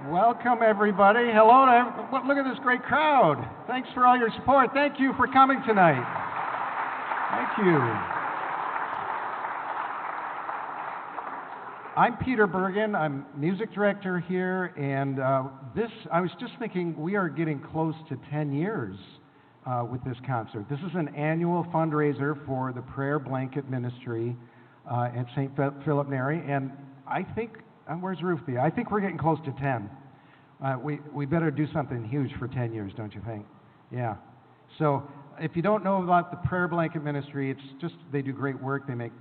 Welcome, everybody. Hello look at this great crowd. Thanks for all your support. Thank you for coming tonight. Thank you. I'm Peter Bergen. I'm music director here, and I was just thinking we are getting close to 10 years with this concert. This is an annual fundraiser for the Prayer Blanket Ministry at St. Philip Neri, and I think, where's Ruthie? I think we're getting close to 10. We better do something huge for 10 years, don't you think? Yeah. So if you don't know about the Prayer Blanket Ministry, it's just they do great work. They make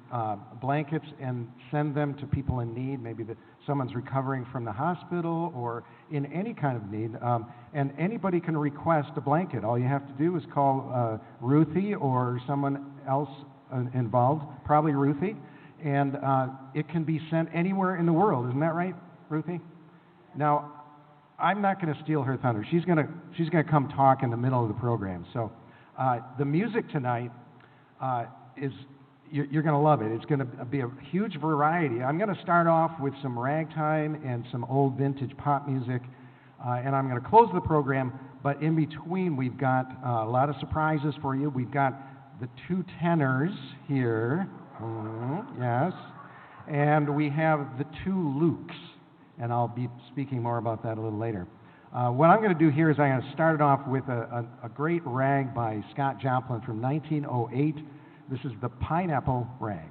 blankets and send them to people in need. Maybe someone's recovering from the hospital or in any kind of need. And anybody can request a blanket. All you have to do is call Ruthie or someone else involved, probably Ruthie, and it can be sent anywhere in the world. Isn't that right, Ruthie? Now, I'm not going to steal her thunder. She's going to come talk in the middle of the program. So the music tonight is you're going to love it. It's going to be a huge variety. I'm going to start off with some ragtime and some old vintage pop music, and I'm going to close the program. But in between, we've got a lot of surprises for you. We've got the two tenors here, yes, and we have the two Lukes. And I'll be speaking more about that a little later. What I'm going to do here is I'm going to start it off with a great rag by Scott Joplin from 1908. This is the Pineapple Rag.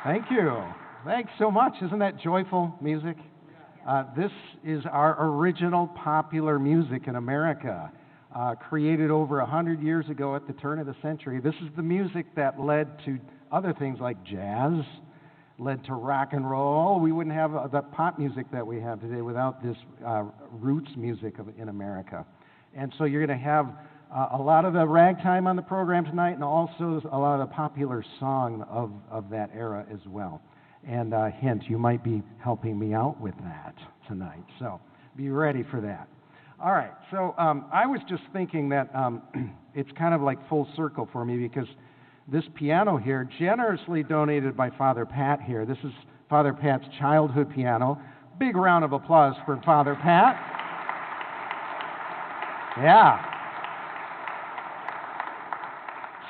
Thank you. Thanks so much. Isn't that joyful music? This is our original popular music in America, created over 100 years ago at the turn of the century. This is the music that led to other things like jazz, led to rock and roll. We wouldn't have the pop music that we have today without this roots music in America. And so you're going to have a lot of the ragtime on the program tonight, and also a lot of the popular song of that era as well. And hint, you might be helping me out with that tonight, so be ready for that. All right, so I was just thinking that it's kind of like full circle for me, because this piano here, generously donated by Father Pat here. This is Father Pat's childhood piano. Big round of applause for Father Pat. Yeah.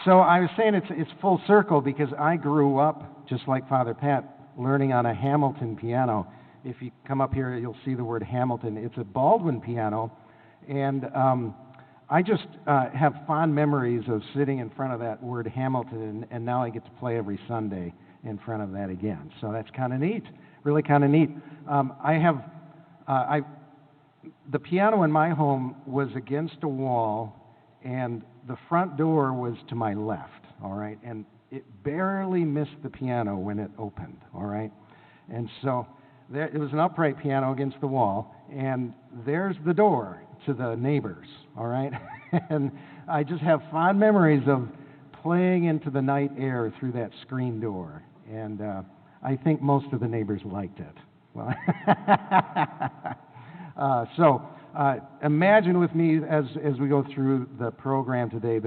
So I was saying it's full circle because I grew up, just like Father Pat, learning on a Hamilton piano. If you come up here, you'll see the word Hamilton. It's a Baldwin piano, and I just have fond memories of sitting in front of that word Hamilton, and now I get to play every Sunday in front of that again. So that's kind of neat, really kind of neat. The piano in my home was against a wall, and the front door was to my left, all right? And it barely missed the piano when it opened, all right? And so it was an upright piano against the wall, and there's the door to the neighbors, all right? And I just have fond memories of playing into the night air through that screen door, and I think most of the neighbors liked it. Well, so imagine with me as we go through the program today,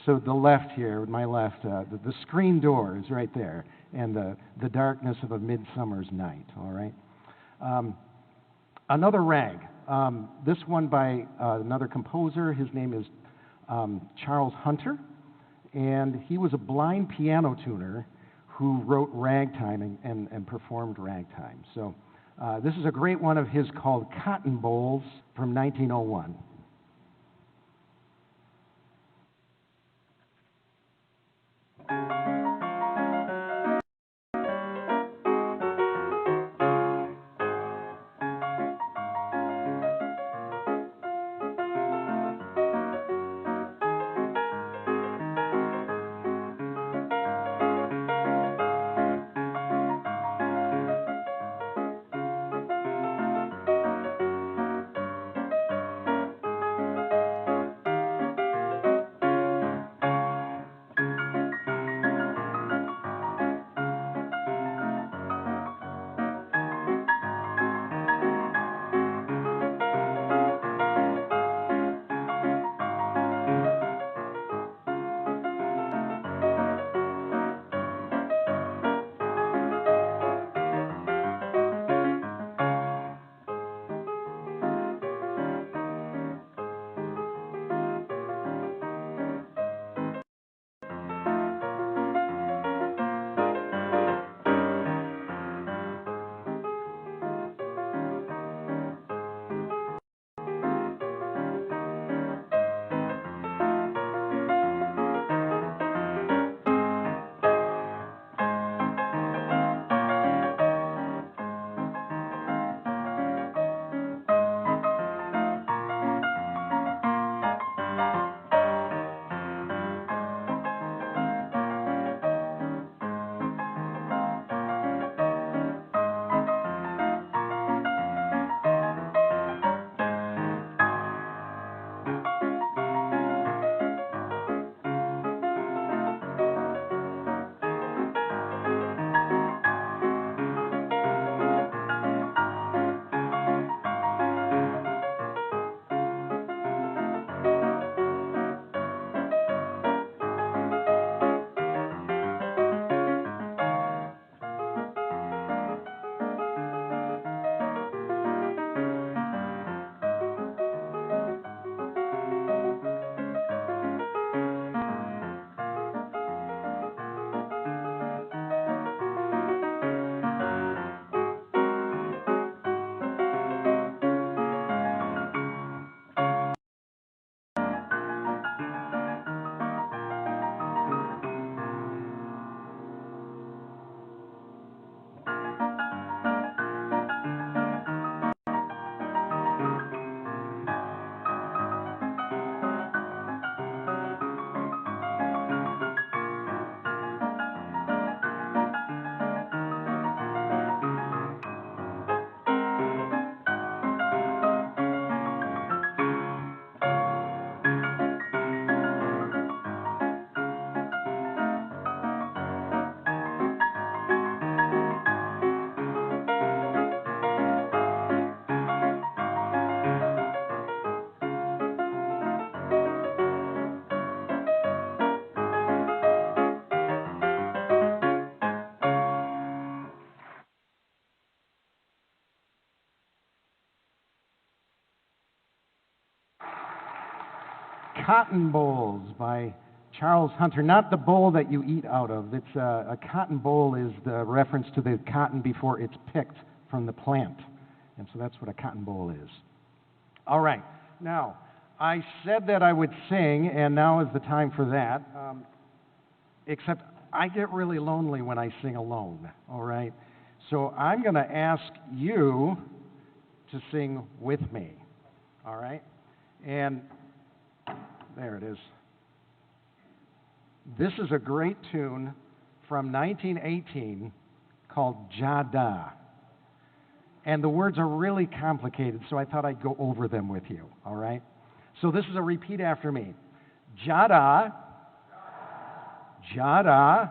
so the left here, my left, the screen door is right there, and the darkness of a midsummer's night, all right? Another rag, this one by another composer. His name is Charles Hunter, and he was a blind piano tuner who wrote ragtime and performed ragtime. So this is a great one of his called Cotton Bowls from 1901. Cotton Bowls by Charles Hunter. Not the bowl that you eat out of. It's a cotton boll is the reference to the cotton before it's picked from the plant. And so that's what a cotton boll is. All right. Now, I said that I would sing, and now is the time for that. Except I get really lonely when I sing alone, all right? So I'm going to ask you to sing with me, all right? And there it is. This is a great tune from 1918 called Jada. And the words are really complicated, so I thought I'd go over them with you, all right? So this is a repeat after me. Jada, Jada,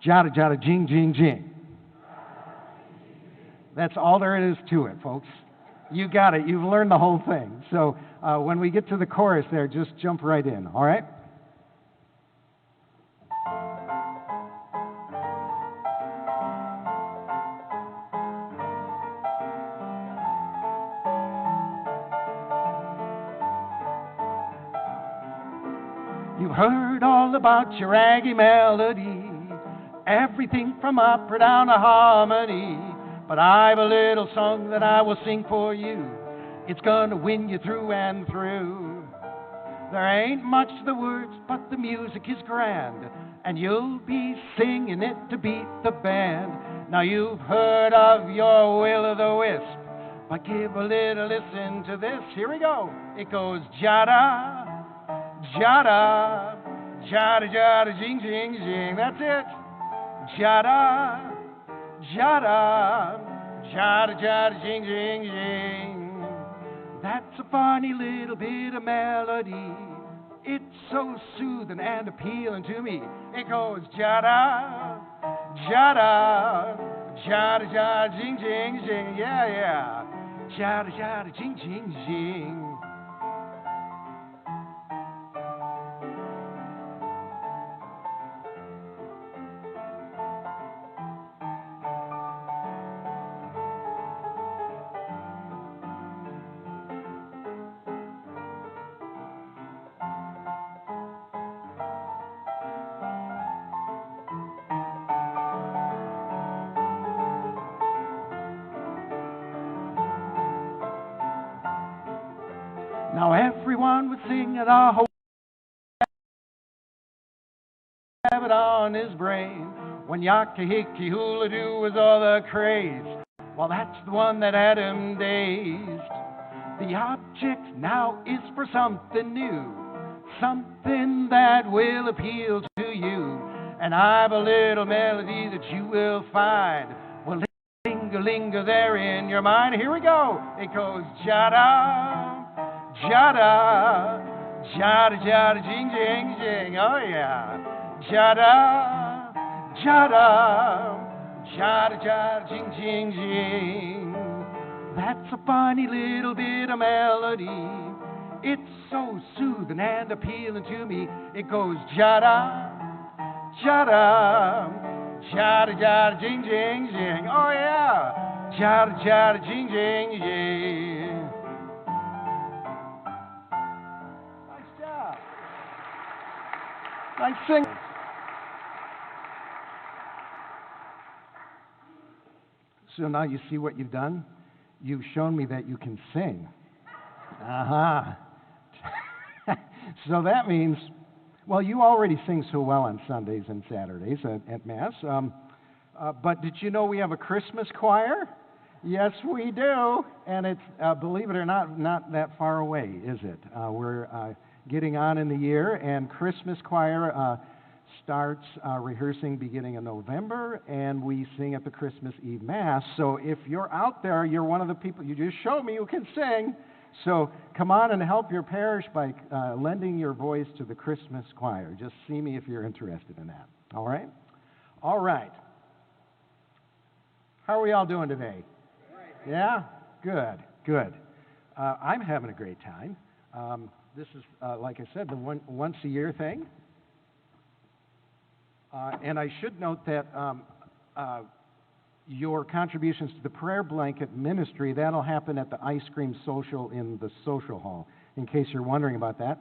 Jada, Jada, Jing, Jing, Jing. That's all there is to it, folks. You got it. You've learned the whole thing. So when we get to the chorus there, just jump right in, all right? You've heard all about your Aggie melody, everything from opera down to harmony. But I've a little song that I will sing for you. It's gonna win you through and through. There ain't much to the words, but the music is grand, and you'll be singing it to beat the band. Now you've heard of your will-o'-the-wisp, but give a little listen to this. Here we go. It goes Jada, Jada, Jada, Jada, Jing, Jing, Jing. That's it. Jada, Jada, Jada, Jada, Jing, Jing, Jing. That's a funny little bit of melody. It's so soothing and appealing to me. It goes Jada, Jada, Jada, Jada, Jing, Jing, Jing. Yeah, yeah. Jada, Jada, Jing, Jing, Jing. Now everyone would sing it, I hope have it on his brain. When Yaka Hickey Hula Doo was all the craze, well, that's the one that had him dazed. The object now is for something new, something that will appeal to you. And I've a little melody that you will find will linger there in your mind. Here we go. It goes Jada, Jada, Jada, Jada, Jing, Jing, Jing. Oh, yeah. Jada, Jada, Jada, Jada, Jing, Jing, Jing. That's a funny little bit of melody. It's so soothing and appealing to me. It goes Jada, Jada, Jada, Jada, Jing, Jing, Jing. Oh, yeah. Jada, Jada, Jing, Jing, Jing. I sing. So now you see what you've done? You've shown me that you can sing. Uh-huh. So that means, well, you already sing so well on Sundays and Saturdays at Mass. But did you know we have a Christmas choir? Yes, we do. And it's, believe it or not that far away, is it? We're getting on in the year, and Christmas choir starts rehearsing beginning of November, and we sing at the Christmas Eve Mass. So if you're out there, you're one of the people, you just showed me you can sing. So come on and help your parish by lending your voice to the Christmas choir. Just see me if you're interested in that. All right? All right. How are we all doing today? Yeah? Good, good. I'm having a great time. This is, like I said, the once-a-year thing. And I should note that your contributions to the prayer blanket ministry, that'll happen at the ice cream social in the social hall. in case you're wondering about that.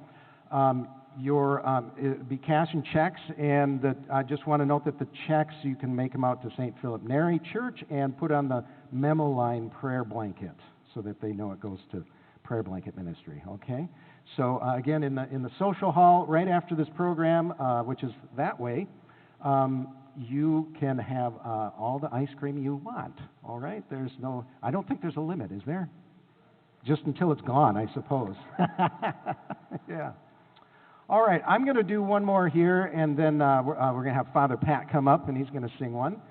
It'd be cash and checks, and I just want to note that the checks, you can make them out to St. Philip Neri Church and put on the memo line prayer blanket so that they know it goes to Prayer Blanket Ministry, okay? So again, in the social hall right after this program, which is that way, you can have all the ice cream you want, all right? I don't think there's a limit, is there? Just until it's gone, I suppose. Yeah. All right, I'm going to do one more here, and then we're going to have Father Pat come up, and he's going to sing one.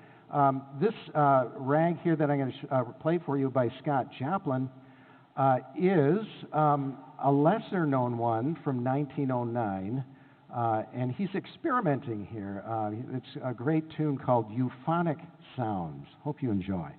This rag here that I'm going to play for you by Scott Joplin is a lesser-known one from 1909, and he's experimenting here. It's a great tune called Euphonic Sounds. Hope you enjoy.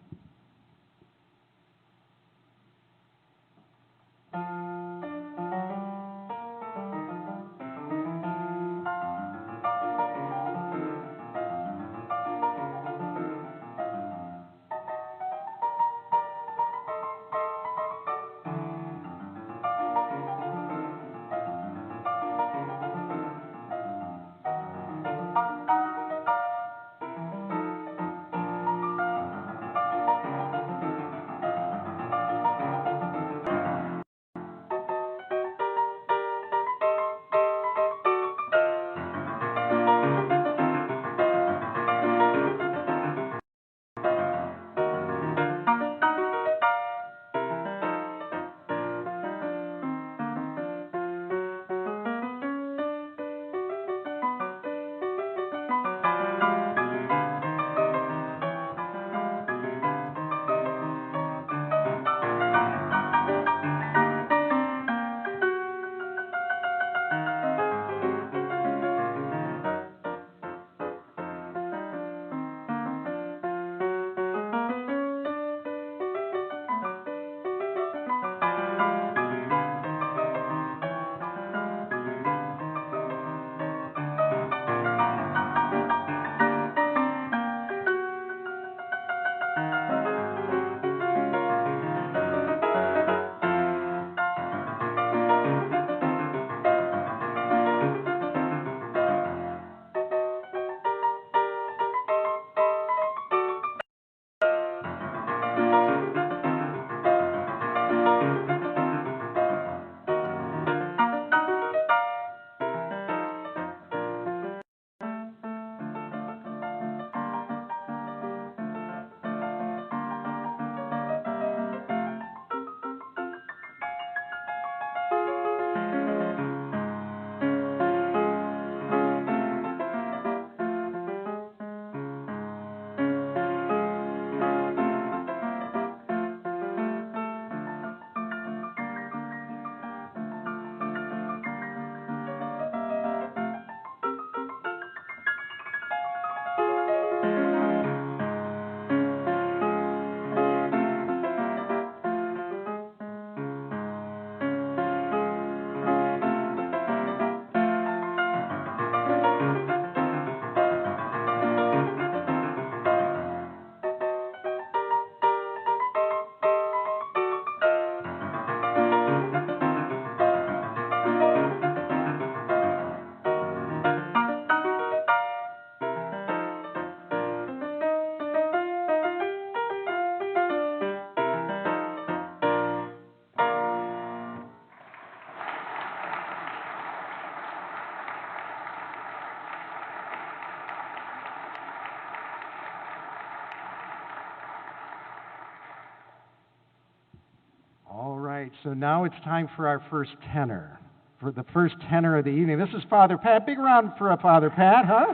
right, so now it's time for our first tenor, for the first tenor of the evening. This is Father Pat. Big round for Father Pat, huh?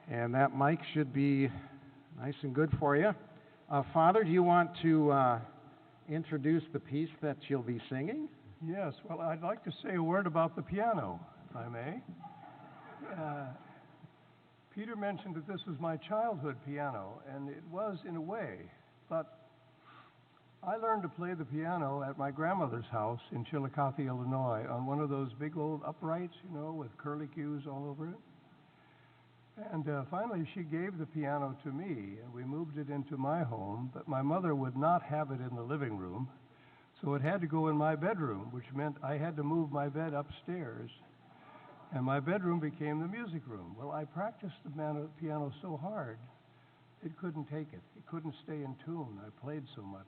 And that mic should be nice and good for you. Father, do you want to introduce the piece that you'll be singing? Yes, well, I'd like to say a word about the piano, if I may. Peter mentioned that this was my childhood piano, and it was in a way, but I learned to play the piano at my grandmother's house in Chillicothe, Illinois, on one of those big old uprights, you know, with curlicues all over it. And finally, she gave the piano to me, and we moved it into my home, but my mother would not have it in the living room, so it had to go in my bedroom, which meant I had to move my bed upstairs, and my bedroom became the music room. Well, I practiced the piano so hard, it couldn't take it. It couldn't stay in tune. I played so much.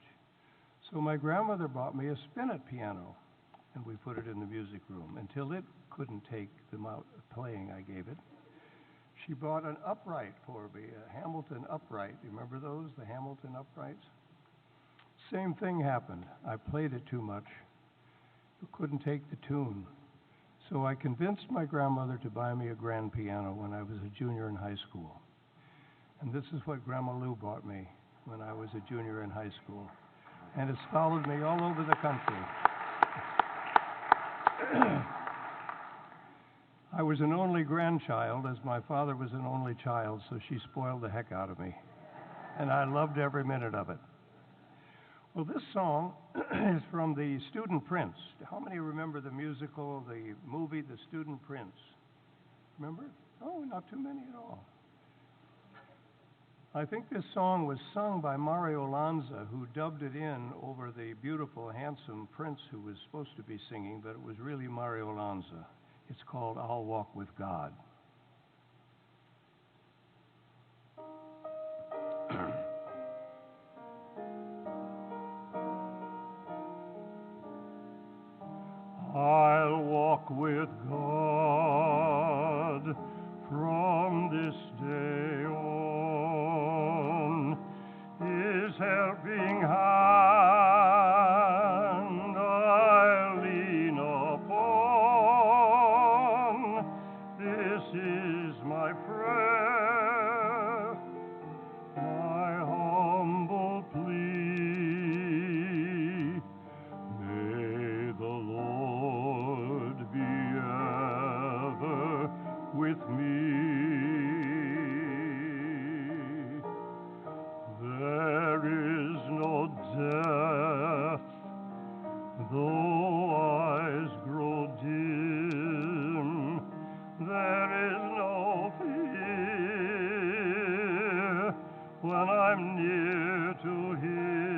So my grandmother bought me a spinet piano, and we put it in the music room until it couldn't take the amount of playing I gave it. She bought an upright for me, a Hamilton upright. You remember those, the Hamilton uprights? Same thing happened. I played it too much. It couldn't take the tune. So I convinced my grandmother to buy me a grand piano when I was a junior in high school. And this is what Grandma Lou bought me when I was a junior in high school. And it's followed me all over the country. I was an only grandchild, as my father was an only child, so she spoiled the heck out of me. And I loved every minute of it. Well, this song is from The Student Prince. How many remember the musical, the movie, The Student Prince? Remember? Oh, not too many at all. I think this song was sung by Mario Lanza, who dubbed it in over the beautiful, handsome prince who was supposed to be singing, but it was really Mario Lanza. It's called I'll Walk with God. I'll walk with God from this day on. His helping hand I'll lean upon. This is my prayer, my humble plea. May the Lord be ever with me. There is no death, though eyes grow dim. There is no fear when I'm near to Him.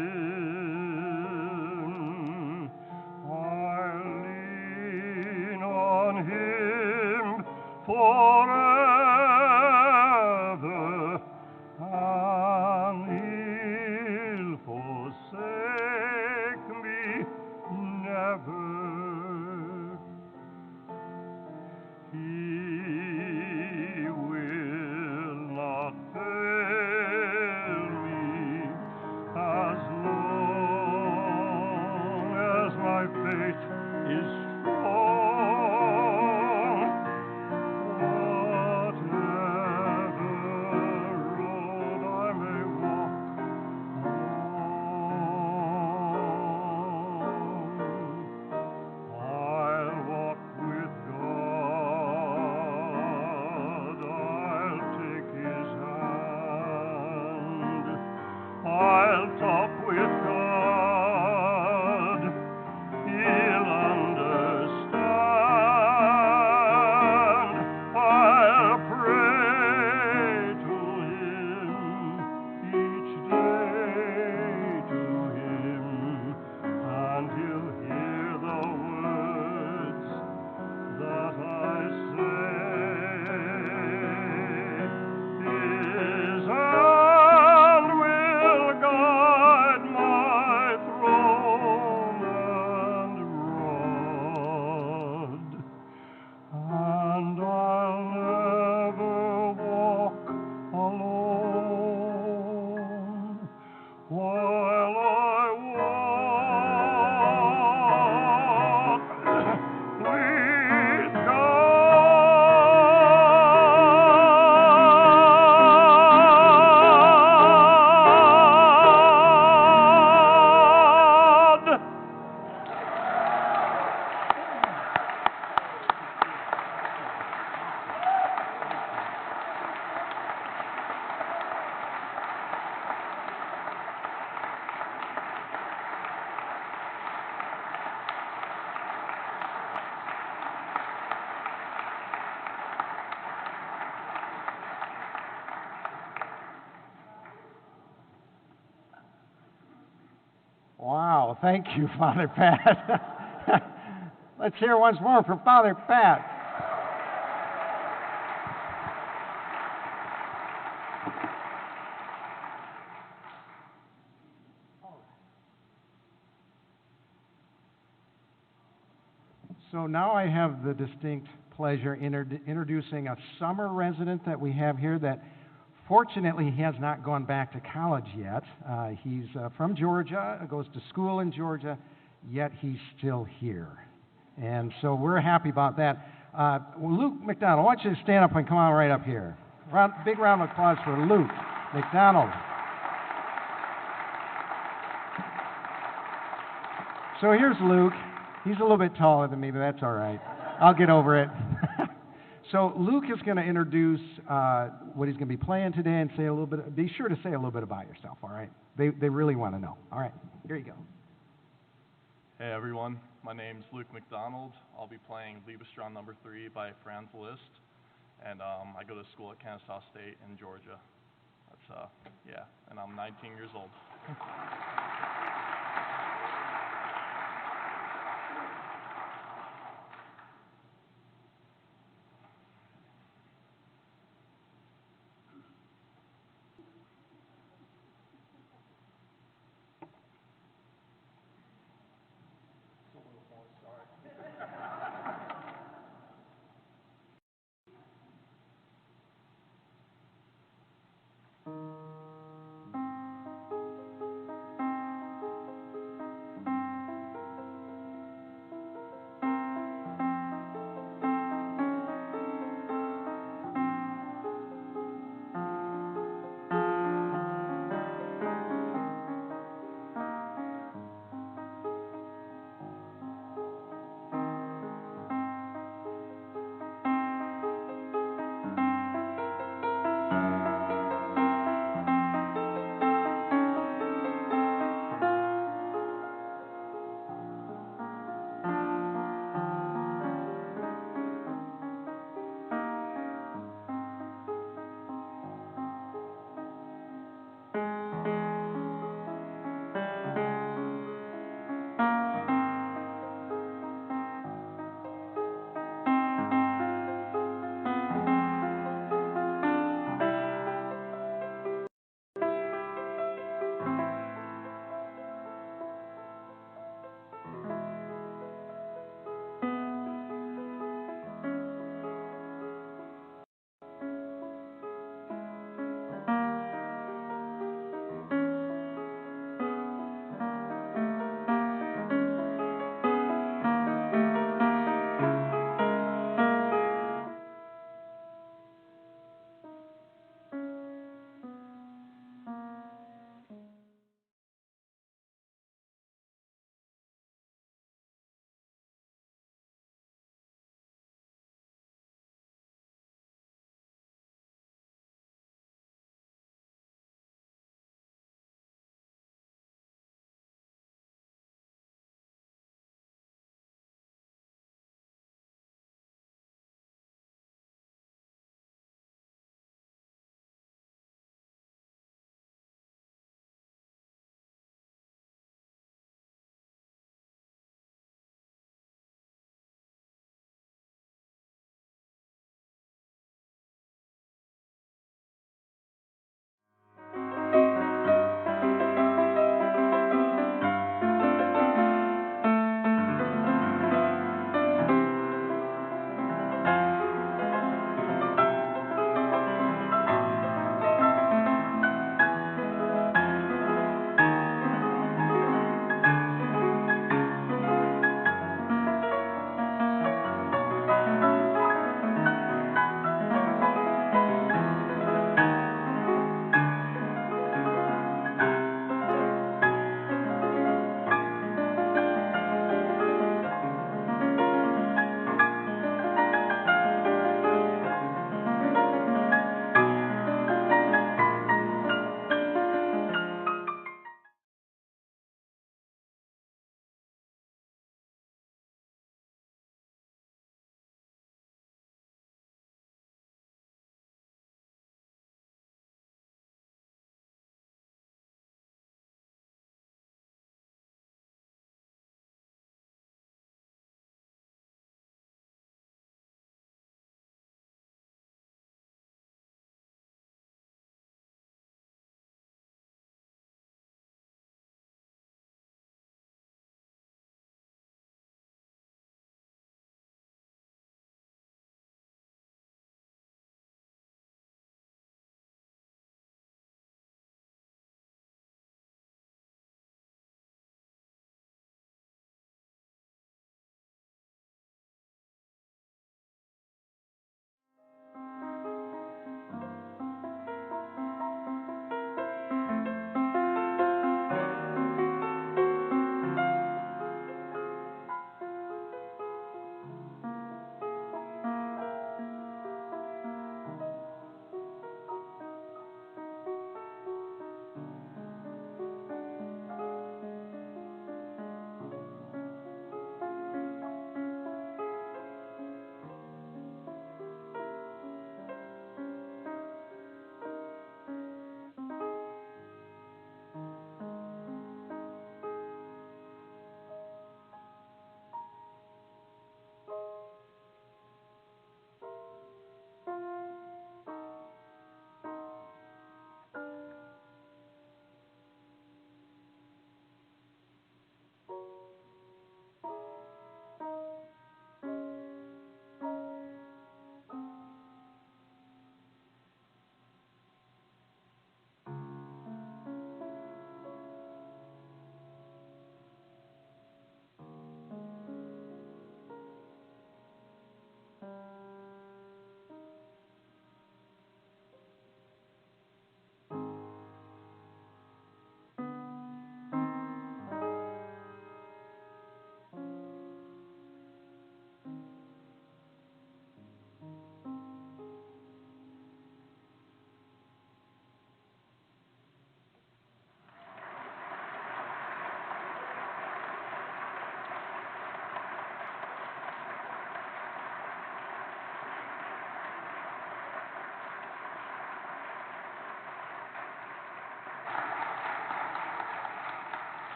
I'll lean on Him forever, and He'll forsake me never. He will not fail me as Wow, thank you, Father Pat. Let's hear once more from Father Pat. So now I have the distinct pleasure introducing a summer resident that we have here that fortunately he has not gone back to college yet. He's from Georgia, goes to school in Georgia, yet he's still here. And so we're happy about that. Luke McDonald, I want you to stand up and come on right up here. Big round of applause for Luke McDonald. So here's Luke. He's a little bit taller than me, but that's all right. I'll get over it. So Luke is going to introduce what he's going to be playing today and say a little bit. Be sure to say a little bit about yourself, all right? They really want to know. All right, here you go. Hey everyone, my name's Luke McDonald. I'll be playing Liebestrom Number 3 by Franz Liszt, and I go to school at Kennesaw State in Georgia. That's yeah, and I'm 19 years old.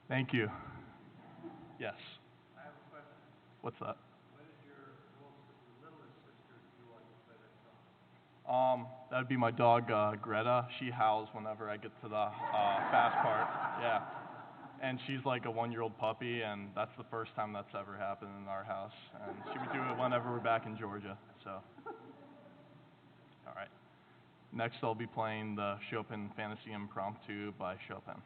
Thank you. Yes. What's that? That'd be my dog, Greta. She howls whenever I get to the fast part. Yeah. And she's like a 1-year-old puppy, and that's the first time that's ever happened in our house. And she would do it whenever we're back in Georgia, so. All right. Next, I'll be playing the Chopin Fantasy Impromptu by Chopin.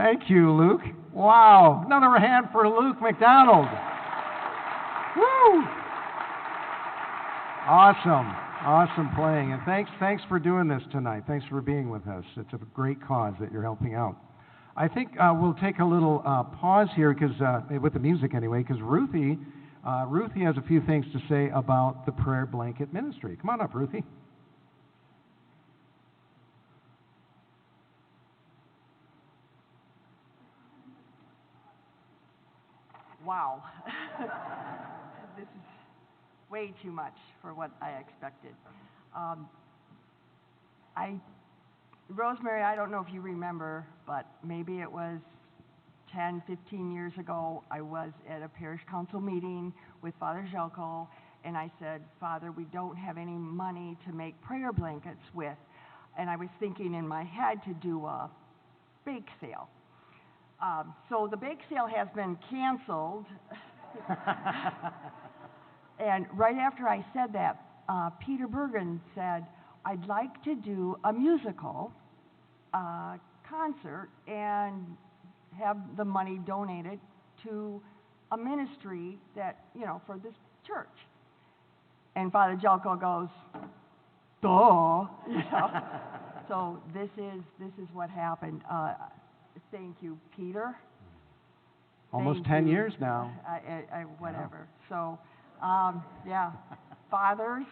Thank you, Luke. Wow. Another hand for Luke McDonald. Woo! Awesome. Awesome playing. And thanks for doing this tonight. Thanks for being with us. It's a great cause that you're helping out. I think we'll take a little pause here, because with the music anyway, because Ruthie has a few things to say about the Prayer Blanket Ministry. Come on up, Ruthie. Wow. This is way too much for what I expected. Rosemary, I don't know if you remember, but maybe it was 10, 15 years ago, I was at a parish council meeting with Father Jelko, and I said, Father, we don't have any money to make prayer blankets with. And I was thinking in my head to do a bake sale. So the bake sale has been canceled. And right after I said that, Peter Bergen said, I'd like to do a musical concert and have the money donated to a ministry that, for this church. And Father Jelko goes, duh, So this is what happened. Thank you, Peter. Almost Thank 10 you. years now. Whatever. So, yeah, fathers,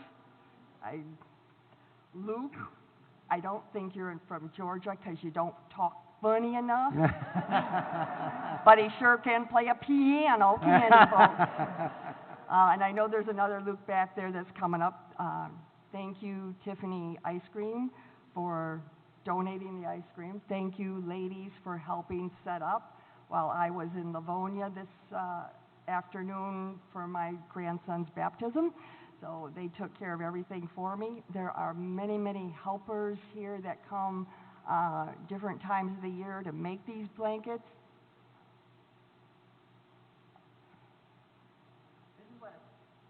Luke, I don't think you're from Georgia because you don't talk funny enough. But he sure can play a piano, folks. And I know there's another Luke back there that's coming up. Thank you, Tiffany Ice Cream, for donating the ice cream. Thank you, ladies, for helping set up while I was in Livonia this afternoon for my grandson's baptism. So they took care of everything for me. There are many, many helpers here that come different times of the year to make these blankets.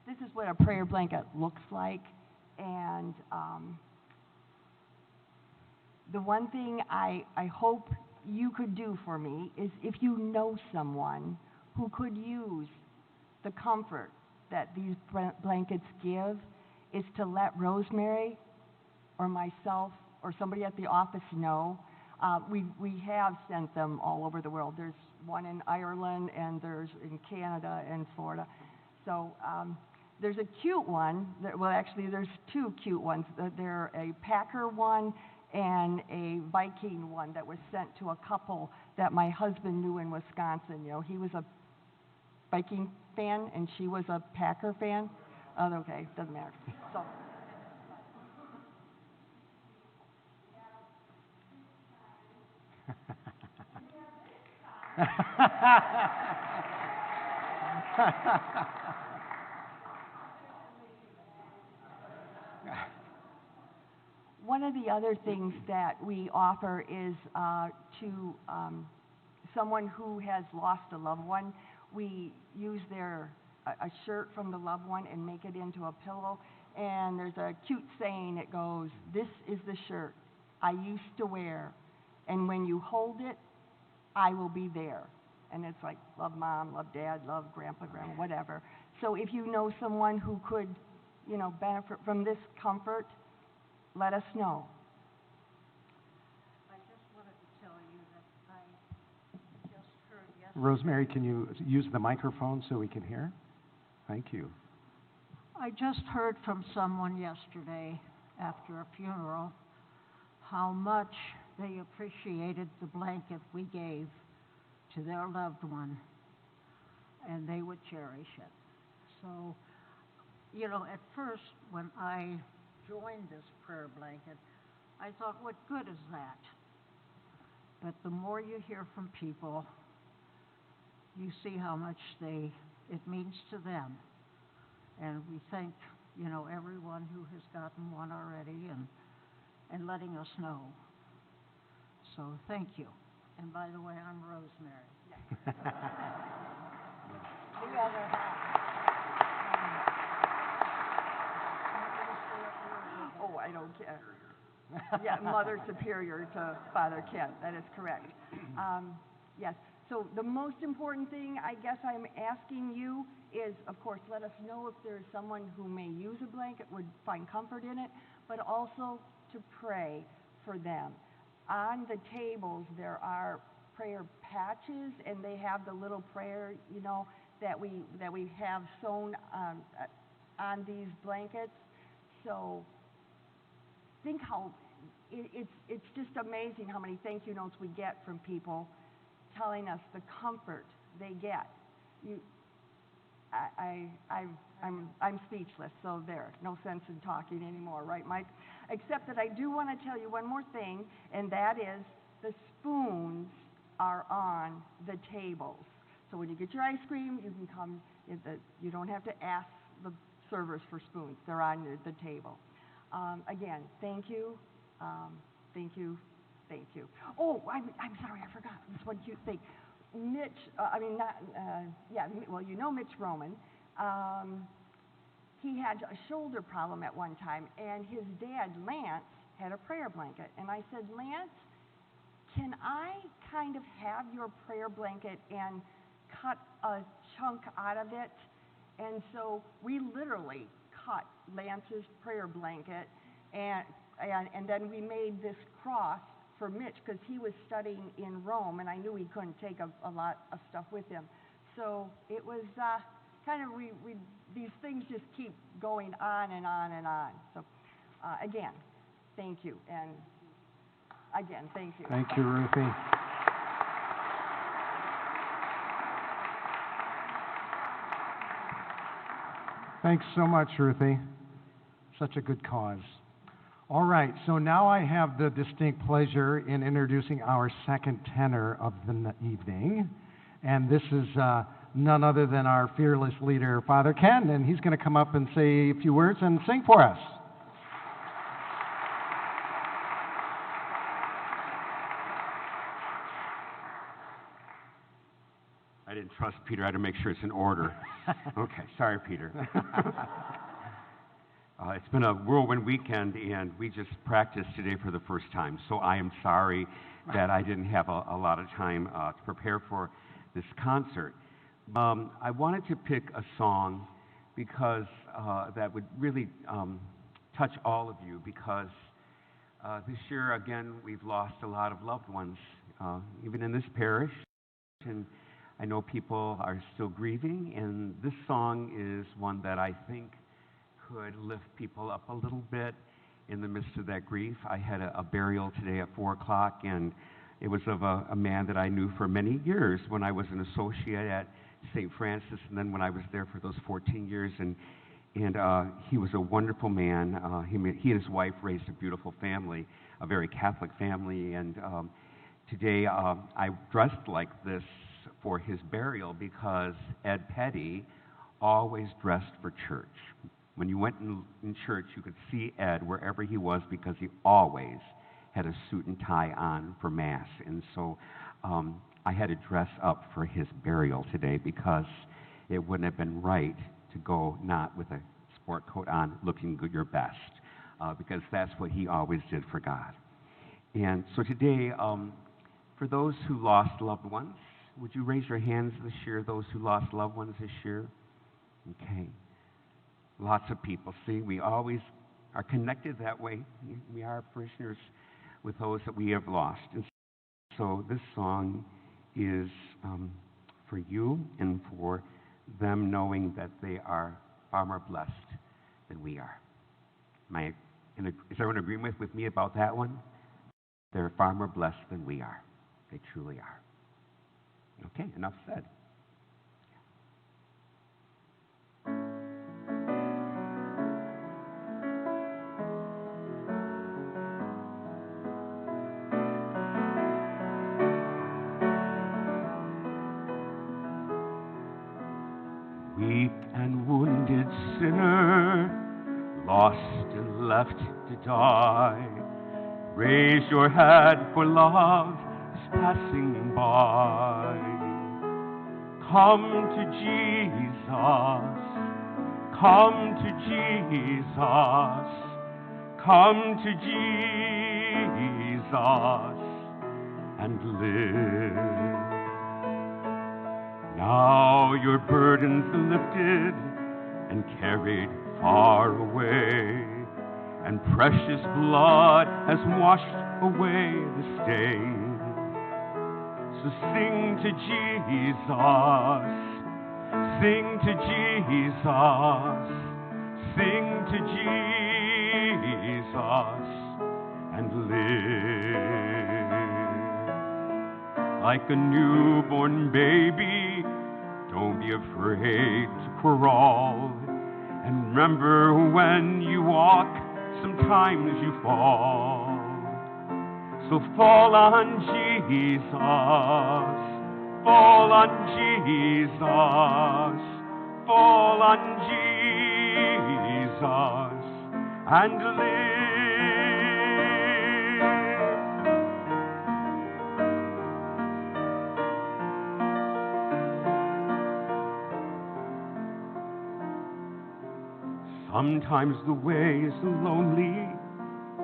This is what a prayer blanket looks like. And the one thing I hope you could do for me is, if you know someone who could use the comfort that these blankets give, is to let Rosemary or myself or somebody at the office know. We have sent them all over the world. There's one in Ireland, and there's in Canada and Florida. So there's a cute one. Well, actually, there's two cute ones. They're a Packer one and a Viking one that was sent to a couple that my husband knew in Wisconsin. He was a Viking fan, and she was a Packer fan. Oh, okay, doesn't matter. So. One of the other things that we offer is to someone who has lost a loved one. We use a shirt from the loved one and make it into a pillow. And there's a cute saying. It goes, "This is the shirt I used to wear, and when you hold it, I will be there." And it's like, love mom, love dad, love grandpa, grandma, whatever. So if you know someone who could, benefit from this comfort, let us know. I just wanted to tell you that I just heard yesterday. Rosemary, can you use the microphone so we can hear? Thank you. I just heard from someone yesterday after a funeral how much they appreciated the blanket we gave to their loved one, and they would cherish it. So, at first when I joined this prayer blanket, I thought, what good is that? But the more you hear from people, you see how much it means to them. And we thank, everyone who has gotten one already and letting us know. So thank you. And by the way, I'm Rosemary. The other half. Oh, I don't care. Yeah, Mother Superior to Father Kent. That is correct. Yes. So the most important thing I guess I'm asking you is, of course, let us know if there's someone who may use a blanket, would find comfort in it, but also to pray for them. On the tables, there are prayer patches, and they have the little prayer, you know, that we have sewn on these blankets. So think how it's just amazing how many thank you notes we get from people telling us the comfort they get. I'm speechless, so there, no sense in talking anymore, right, Mike? Except that I do want to tell you one more thing, and that is the spoons are on the tables. So when you get your ice cream, you can come, you don't have to ask the servers for spoons. They're on the table. Again, thank you, thank you, thank you. Oh, I'm sorry, I forgot this one cute thing. Mitch, well, you know Mitch Roman. He had a shoulder problem at one time, and his dad, Lance, had a prayer blanket. And I said, Lance, can I kind of have your prayer blanket and cut a chunk out of it? And so we literally cut Lance's prayer blanket, and then we made this cross for Mitch because he was studying in Rome, and I knew he couldn't take a lot of stuff with him. So it was kind of, these things just keep going on and on and on. So again, thank you. And again, thank you. Thank you, Ruthie. Thanks so much, Ruthie. Such a good cause. All right, so now I have the distinct pleasure in introducing our second tenor of the evening. And this is none other than our fearless leader, Father Ken, and he's going to come up and say a few words and sing for us. I didn't trust Peter. I had to make sure it's in order. Okay, sorry, Peter. It's been a whirlwind weekend, and we just practiced today for the first time. So I am sorry that I didn't have a lot of time to prepare for this concert. I wanted to pick a song because that would really touch all of you, because this year, again, we've lost a lot of loved ones, even in this parish. And I know people are still grieving, and this song is one that I think could lift people up a little bit in the midst of that grief. I had a burial today at 4 o'clock, and it was of a man that I knew for many years when I was an associate at St. Francis, and then when I was there for those 14 years, and he was a wonderful man. He and his wife raised a beautiful family, a very Catholic family, and today I dressed like this for his burial because Ed Petty always dressed for church. When you went in church, you could see Ed wherever he was because he always had a suit and tie on for Mass. And so I had to dress up for his burial today because it wouldn't have been right to go not with a sport coat on, looking good your best, because that's what he always did for God. And so today, for those who lost loved ones, would you raise your hands this year, those who lost loved ones this year? Okay. Lots of people. See, we always are connected that way. We are parishioners with those that we have lost. And so this song is for you and for them, knowing that they are far more blessed than we are. Is everyone in agreement with me about that one? They're far more blessed than we are. They truly are. Okay, enough said. Weak and wounded sinner, lost and left to die, raise your head, for love is passing by. Come to Jesus, come to Jesus, come to Jesus and live. Now your burden's lifted and carried far away, and precious blood has washed away the stain. So sing to Jesus, sing to Jesus, sing to Jesus, and live. Like a newborn baby, don't be afraid to crawl. And remember, when you walk, sometimes you fall. So fall on Jesus, fall on Jesus, fall on Jesus, and live. Sometimes the way is lonely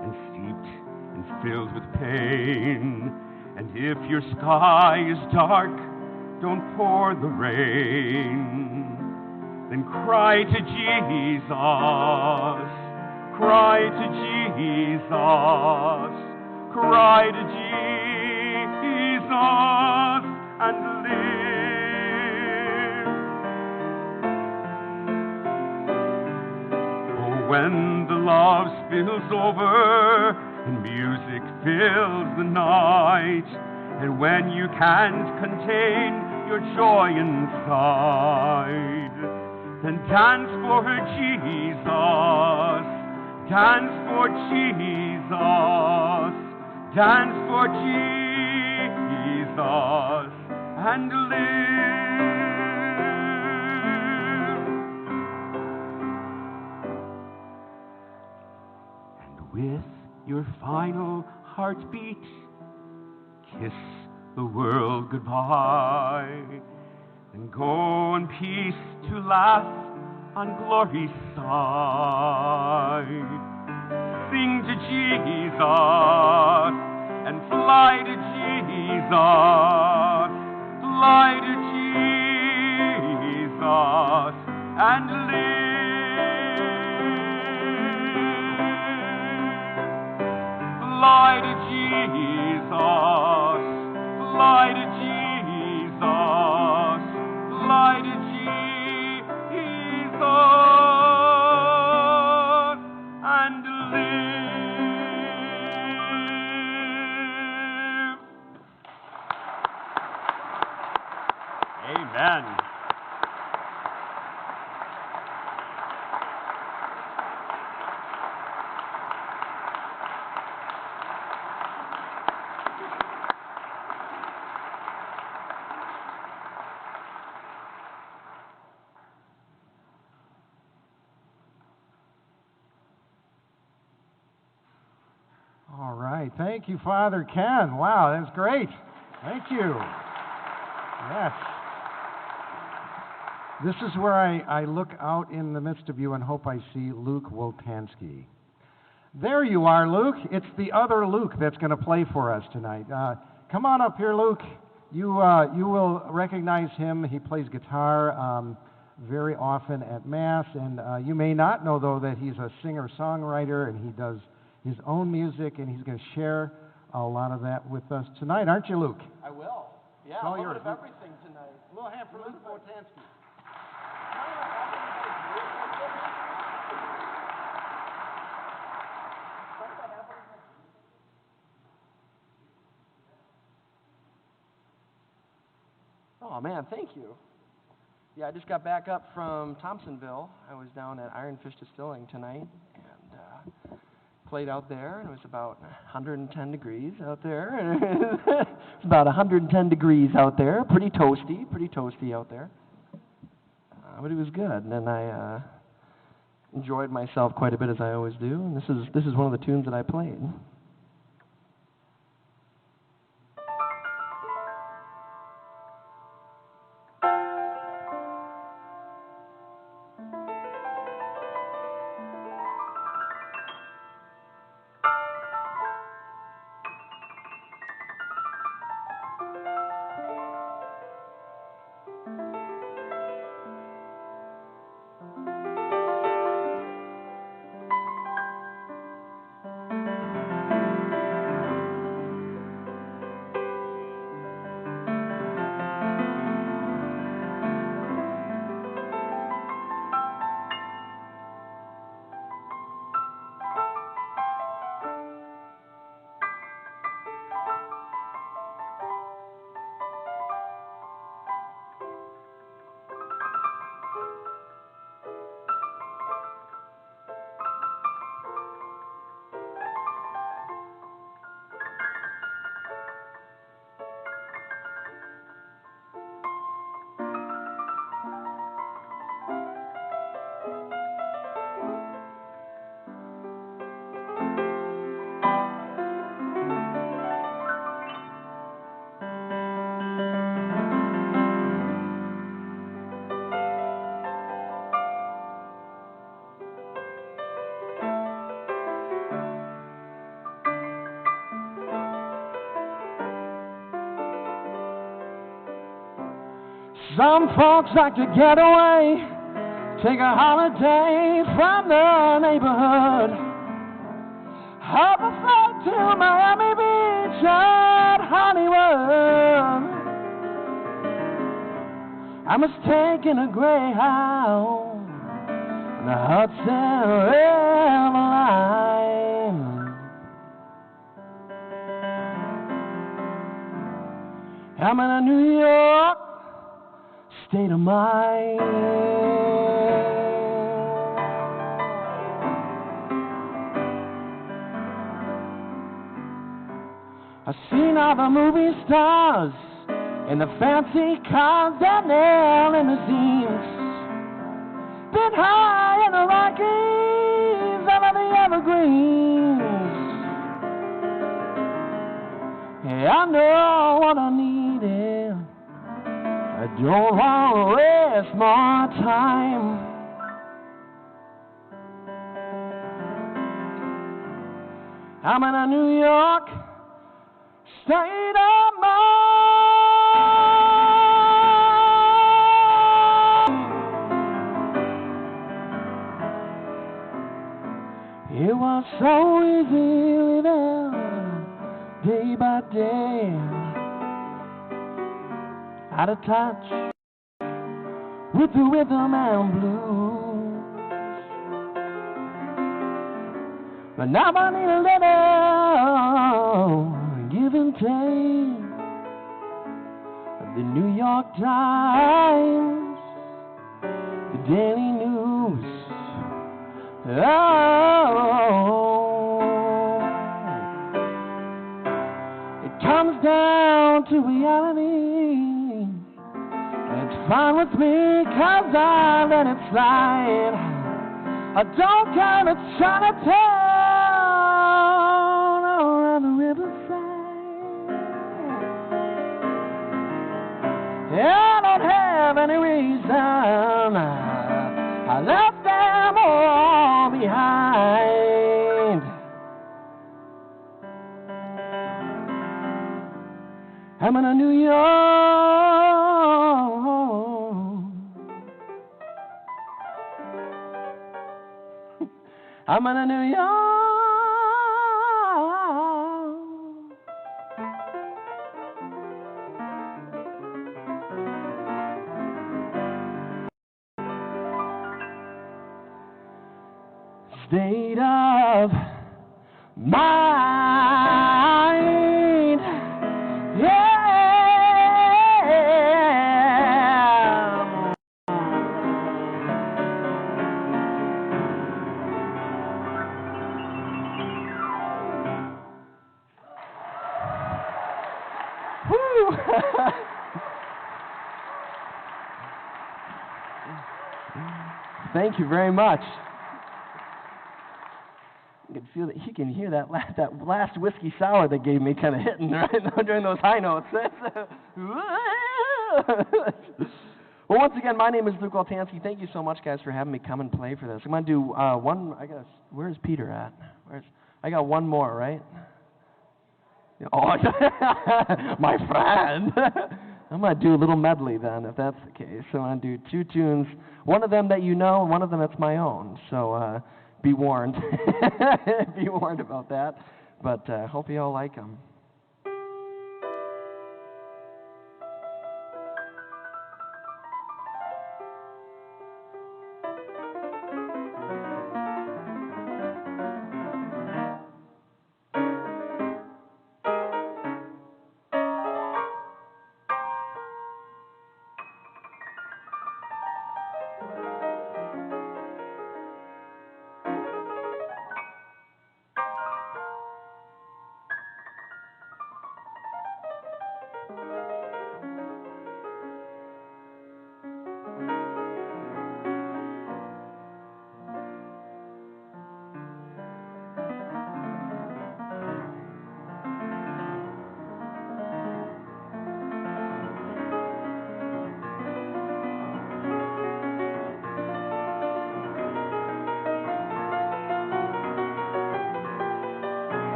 and steeped and filled with pain. And if your sky is dark, don't pour the rain. Then cry to Jesus, cry to Jesus, cry to Jesus, and live. When the love spills over and music fills the night, and when you can't contain your joy inside, then dance for Jesus, dance for Jesus, dance for Jesus, and live. With your final heartbeat, kiss the world goodbye, and go in peace to laugh on glory's side. Sing to Jesus and fly to Jesus, fly to Jesus, and live. Fly to Jesus, fly to Jesus, fly to Jesus, and live. Amen. All right. Thank you, Father Ken. Wow, that's great. Thank you. Yes. This is where I look out in the midst of you and hope I see Luke Woltansky. There you are, Luke. It's the other Luke that's going to play for us tonight. Come on up here, Luke. You will recognize him. He plays guitar very often at Mass, and you may not know, though, that he's a singer-songwriter, and he does his own music, and he's going to share a lot of that with us tonight, aren't you, Luke? I will. Yeah, all a little yours. bit of everything tonight. A little hand for Luke Woltansky. Oh, man, thank you. Yeah, I just got back up from Thompsonville. I was down at Iron Fish Distilling tonight and played out there, and it was about 110 degrees out there. It's about 110 degrees out there. Pretty toasty out there. But it was good, and then I enjoyed myself quite a bit, as I always do. And this is one of the tunes that I played. Some folks like to get away, take a holiday from the neighborhood. Hop a flight to Miami Beach at Hollywood. I must take in a Greyhound, the Hudson River line. I'm in a New York state of mind. I've seen all the movie stars in the fancy cars and their limousines. Been high in the Rockies, under the evergreens. Yeah, I know what I need, yeah. I don't want to waste more time. I'm in a New York state of mind. It was so easy living day by day, out of touch with the rhythm and blues. But now I need a little give and take. The New York Times, the Daily News. It comes down to reality. It's fine with me, 'cause I let it slide. I don't care if it's Chinatown or on the riverside. I don't have any reason. I left them all behind. I'm in a New York. I'm in a New York. State of mind. Yeah. Woo. Thank you very much. You can feel that. You can hear that last whiskey sour they gave me kind of hitting right now during those high notes. Well, once again, my name is Luke Waltansky. Thank you so much, guys, for having me come and play for this. I'm going to do one. Where's Peter at? I got one more, right? Oh, my friend. I'm going to do a little medley then, if that's the case. So I'm going to do two tunes, one of them that you know, and one of them that's my own. So be warned. Be warned about that. But hope you all like them.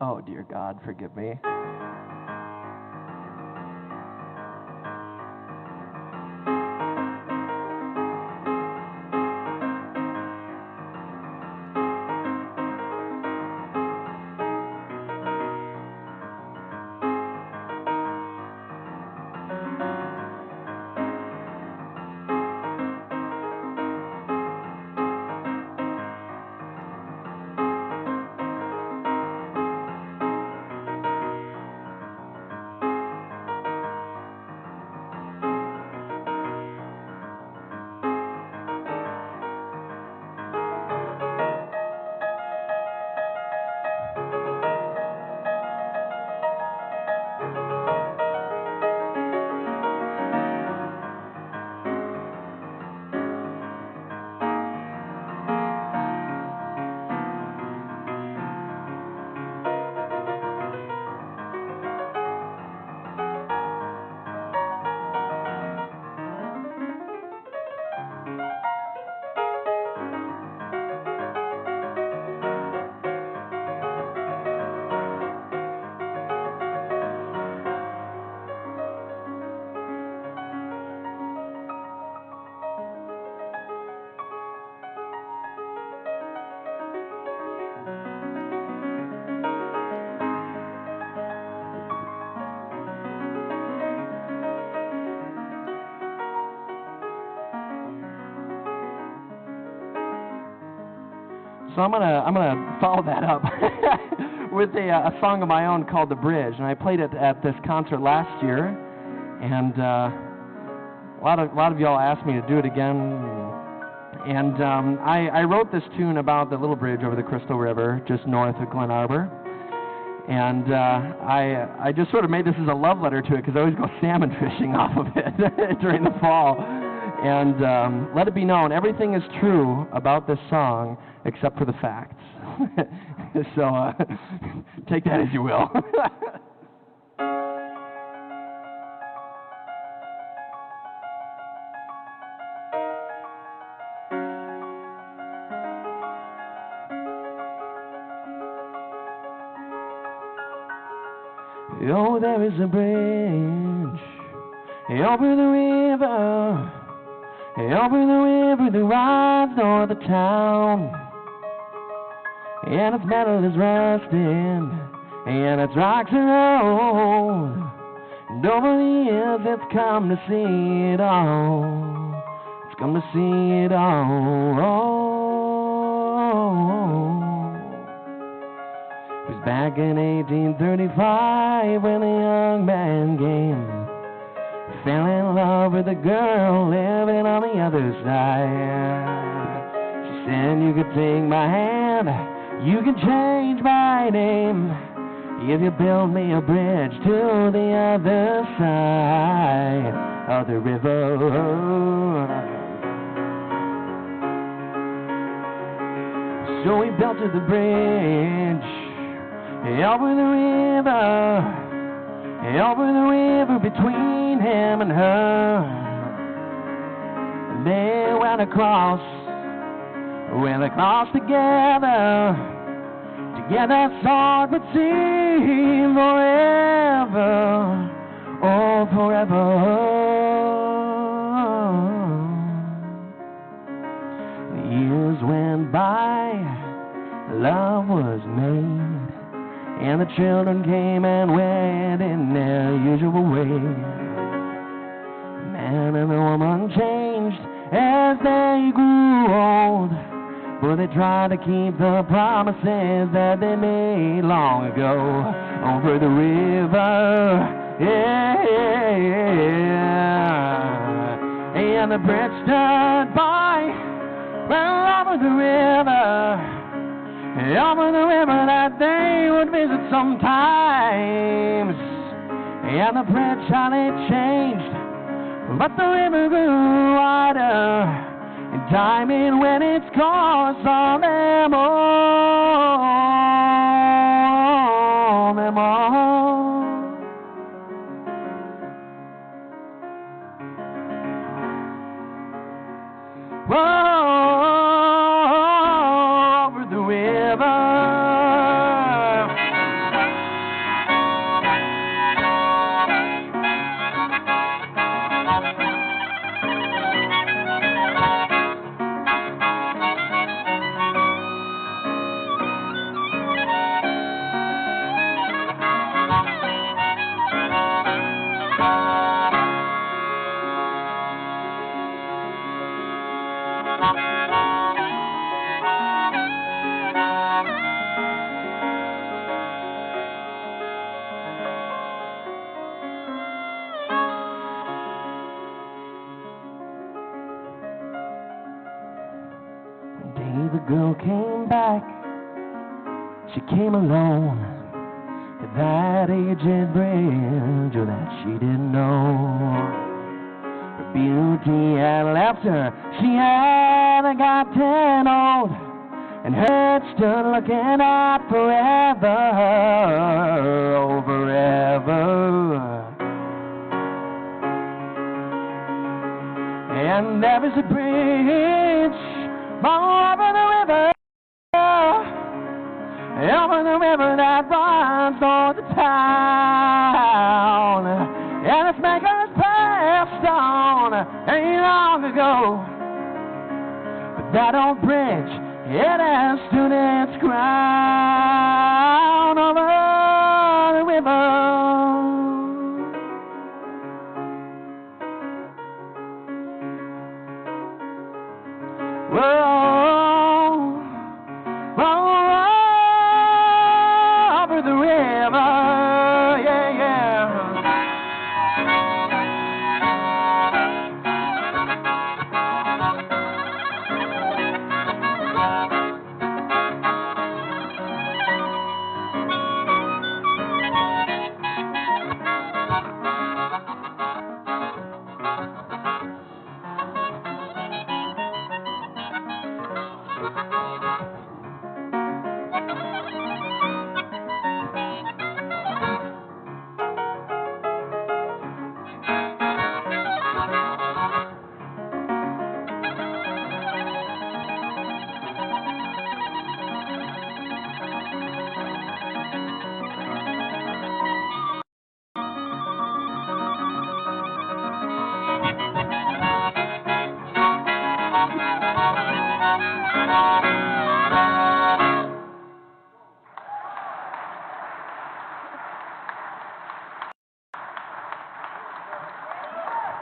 Oh, dear God, forgive me. So I'm gonna follow that up with a song of my own called "The Bridge," and I played it at this concert last year, and a lot of y'all asked me to do it again, and I wrote this tune about the little bridge over the Crystal River just north of Glen Arbor, and I just sort of made this as a love letter to it because I always go salmon fishing off of it during the fall, and let it be known everything is true about this song except for the facts. So take that as you will. Oh, there is a bridge over the river, over the river that runs north of town. And its metal is rusting, and its rocks are old. And over the years it's come to see it all. It's come to see it all. It was back in 1835 when a young man came, fell in love with a girl living on the other side. She said, you could take my hand, you can change my name if you build me a bridge to the other side of the river. So he built her the bridge over the river between him and her. They went across together. Together thought would seem forever, oh forever. The years went by, love was made, and the children came and went in their usual way. The man and the woman changed as they grew old, but they tried to keep the promises that they made long ago over the river. Yeah. And the bridge stood by well over the river that they would visit sometimes. And the bridge hardly changed, but the river grew wider, and time in when its course on them all. Whoa, over the river. girl came back. She came alone to that aged bridge that she didn't know. Her beauty had left her, she had gotten old, and her stood looking out forever, oh forever. And there is a bridge over the river, over the river that runs through the town, and its makers passed on ain't long ago. But that old bridge, it has stood its ground over the river. Whoa, whoa, over the river, yeah, yeah.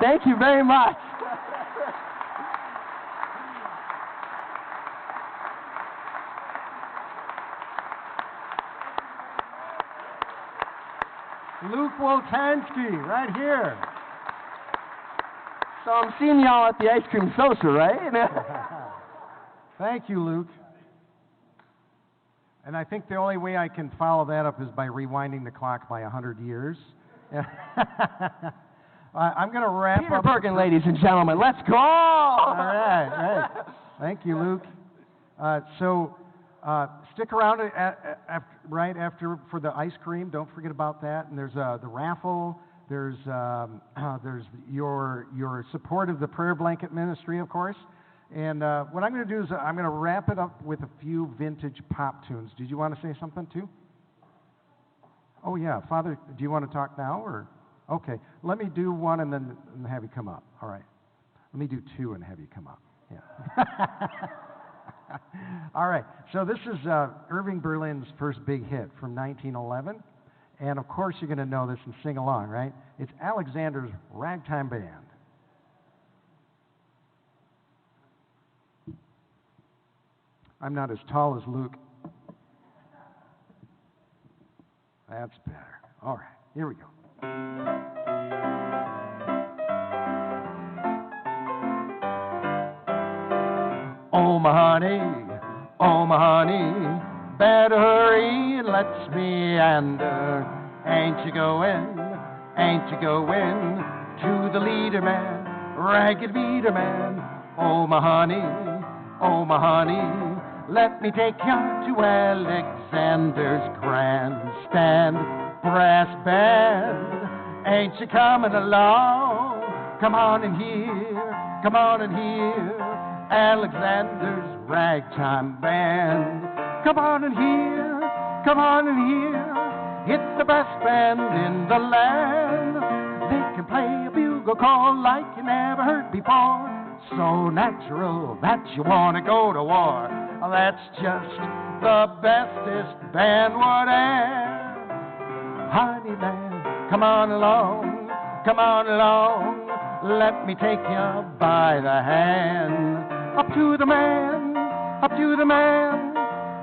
Thank you very much. Luke Woltansky, right here. So I'm seeing y'all at the ice cream social, right? Thank you, Luke. And I think the only way I can follow that up is by rewinding the clock by 100 years. I'm going to wrap Peter up. Bergen, ladies and gentlemen, let's go! All right. Thank you, Luke. Stick around right after for the ice cream. Don't forget about that. And there's the raffle. There's your support of the Prayer Blanket Ministry, of course. And what I'm going to do is I'm going to wrap it up with a few vintage pop tunes. Did you want to say something too? Oh yeah, Father, do you want to talk now or? Okay, let me do one and then have you come up. All right. Let me do two and have you come up. Yeah. All right. So this is Irving Berlin's first big hit from 1911. And of course you're going to know this and sing along, right? It's Alexander's Ragtime Band. I'm not as tall as Luke. That's better. All right. Here we go. Oh my honey, better hurry and let's meander. Ain't you going to the leader man, ragged leader man? Oh my honey, let me take you to Alexander's grandstand brass band. Ain't you coming along? Come on in here, Alexander's ragtime band. Come on in here, it's the best band in the land. They can play a bugle call like you never heard before. So natural that you want to go to war. That's just the bestest band whatever. Honey man, come on along, let me take you by the hand. Up to the man,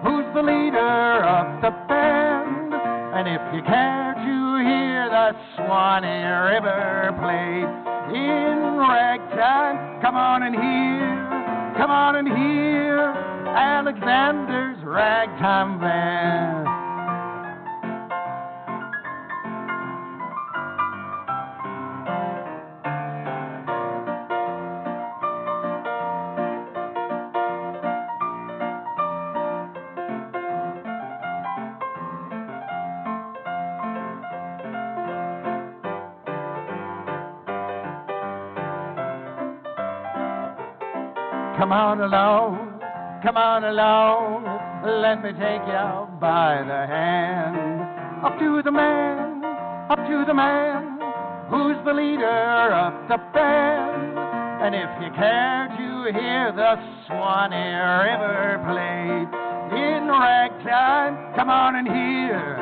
who's the leader of the band. And if you care to hear the Swanee River played in ragtime, come on in here, Alexander's Ragtime Band. Come on along, let me take you by the hand. Up to the man, who's the leader of the band. And if you care to hear the Swanee River played in ragtime, come on and hear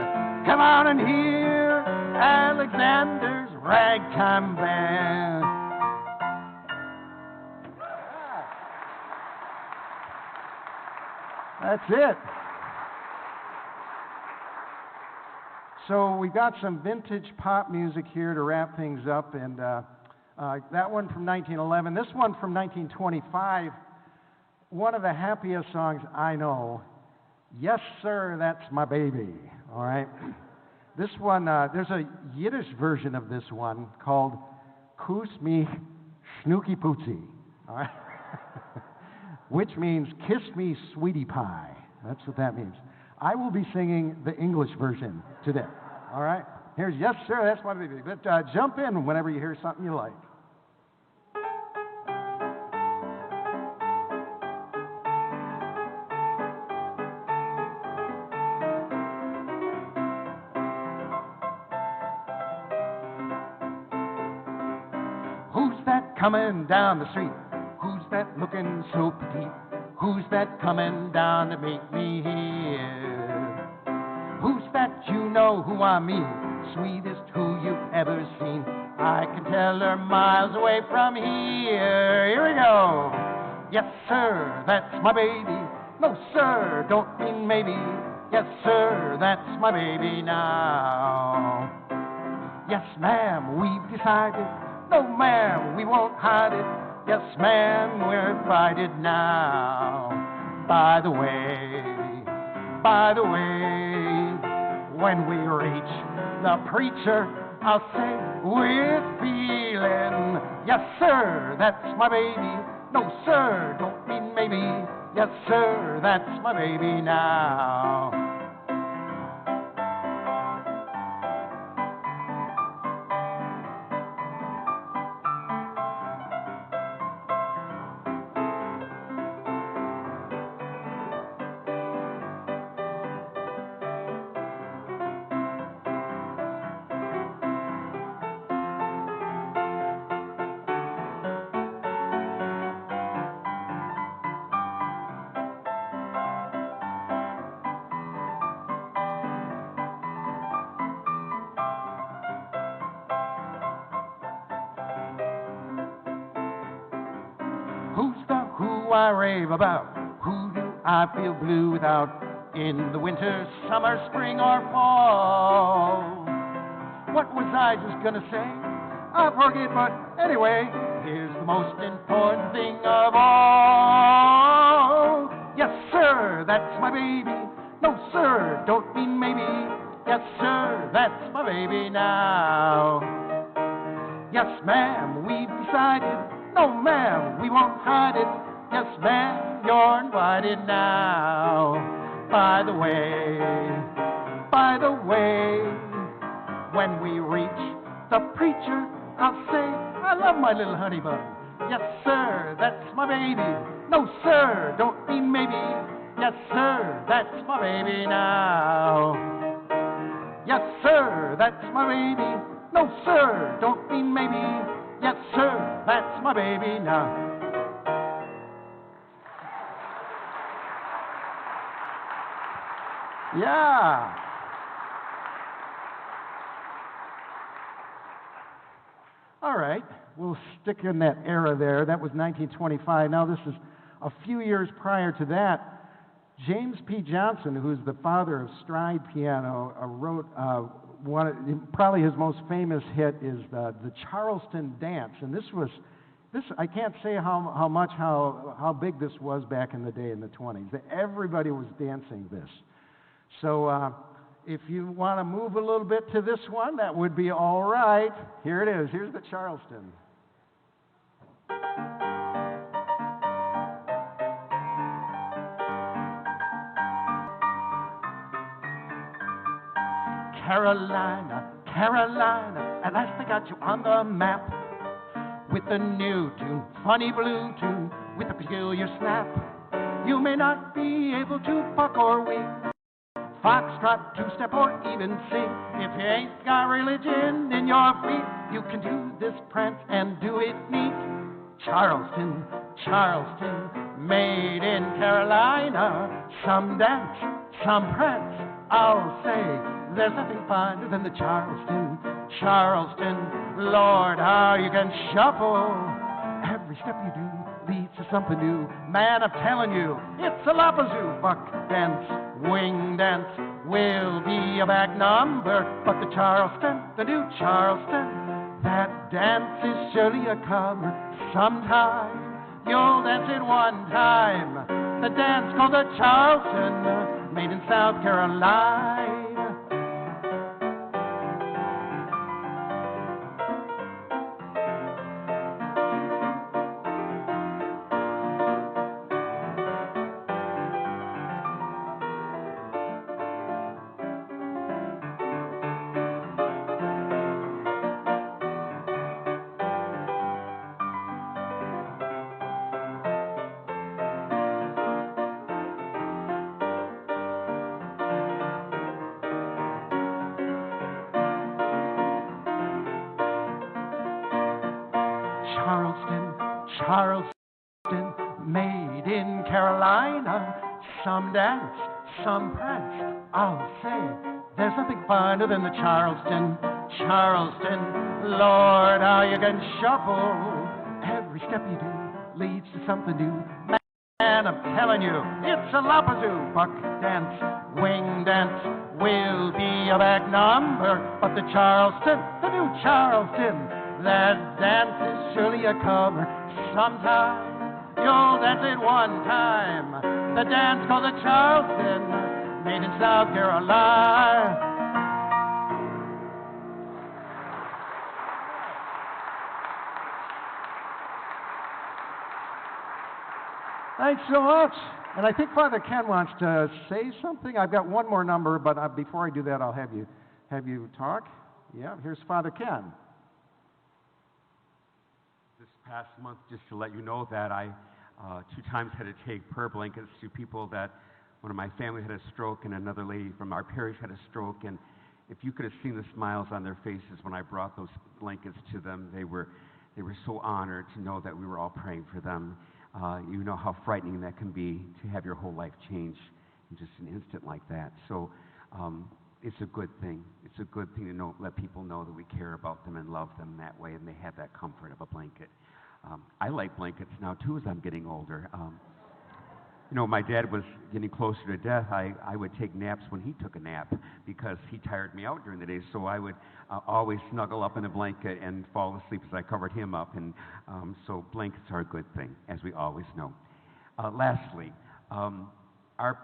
Alexander's Ragtime Band. That's it. So we've got some vintage pop music here to wrap things up, and that one from 1911, this one from 1925, one of the happiest songs I know. Yes, sir, that's my baby. All right. This one, there's a Yiddish version of this one called Kus mich Snooky Pootsie. All right. Which means kiss me, sweetie pie. That's what that means. I will be singing the English version today. All right? Here's Yes, Sir, That's My Baby. But jump in whenever you hear something you like. Who's that coming down the street? Who's that looking so petite? Who's that coming down to make me hear? Who's that you know who I mean? Sweetest who you've ever seen. I can tell her miles away from here. Here we go. Yes, sir, that's my baby. No, sir, don't mean maybe. Yes, sir, that's my baby now. Yes, ma'am, we've decided. No, ma'am, we won't hide it. Yes, ma'am, we're invited now. By the way, when we reach the preacher, I'll say with feeling, yes, sir, that's my baby. No, sir, don't mean maybe. Yes, sir, that's my baby now. Who's the who I rave about? Who do I feel blue without? In the winter, summer, spring, or fall? What was I just gonna say? I forget, but anyway, here's the most important thing of all. Yes, sir, that's my baby. No, sir, don't mean maybe. Yes, sir, that's my baby now. Yes, ma'am, we've decided. No, ma'am, we won't hide it. Yes, ma'am, you're invited now. By the way, when we reach the preacher, I'll say, I love my little honey bun. Yes, sir, that's my baby. No, sir, don't mean maybe. Yes, sir, that's my baby now. Yes, sir, that's my baby. No, sir, don't mean maybe. Yes, sir, that's my baby now. Yeah. All right, we'll stick in that era there. That was 1925. Now this is a few years prior to that. James P. Johnson, who's the father of stride piano, wrote probably his most famous hit is the Charleston Dance, and this was This, I can't say how big this was back in the day in the 20s. Everybody was dancing this. So if you want to move a little bit to this one, that would be all right. Here it is. Here's the Charleston. Carolina, Carolina, at last they got you on the map with a new tune, funny blue tune with a peculiar snap. You may not be able to buck or wing, foxtrot, two-step, or even sing. If you ain't got religion in your feet, you can do this prance and do it neat. Charleston, Charleston, made in Carolina. Some dance, some prance, I'll say. There's nothing finer than the Charleston, Charleston. Lord, how you can shuffle. Every step you do leads to something new. Man, I'm telling you, it's a lapazoo. Buck dance, wing dance will be a back number. But the Charleston, the new Charleston, that dance is surely a comer. Sometime you'll dance it one time. The dance called the Charleston, made in South Carolina. Charleston, Charleston, made in Carolina. Some dance, some prance, I'll say. There's nothing finer than the Charleston, Charleston. Lord, how you can shuffle. Every step you do leads to something new. Man, I'm telling you, it's a lapazoo. Buck dance, wing dance will be a back number. But the Charleston, the new Charleston, that dance is surely a comer. Sometime you'll dance it one time. The dance called the Charleston, made in South Carolina. Thanks so much. And I think Father Ken wants to say something. I've got one more number, but before I do that, I'll have you talk. Yeah, here's Father Ken. This past month, just to let you know that I 2 times had to take prayer blankets to people that one of my family had a stroke and another lady from our parish had a stroke. And if you could have seen the smiles on their faces when I brought those blankets to them, they were so honored to know that we were all praying for them. You know how frightening that can be to have your whole life change in just an instant like that. So it's a good thing. It's a good thing to let people know that we care about them and love them that way, and they have that comfort of a blanket. I like blankets now, too, as I'm getting older. You know, my dad was getting closer to death. I would take naps when he took a nap because he tired me out during the day. So I would always snuggle up in a blanket and fall asleep as I covered him up. And so blankets are a good thing, as we always know. Lastly, our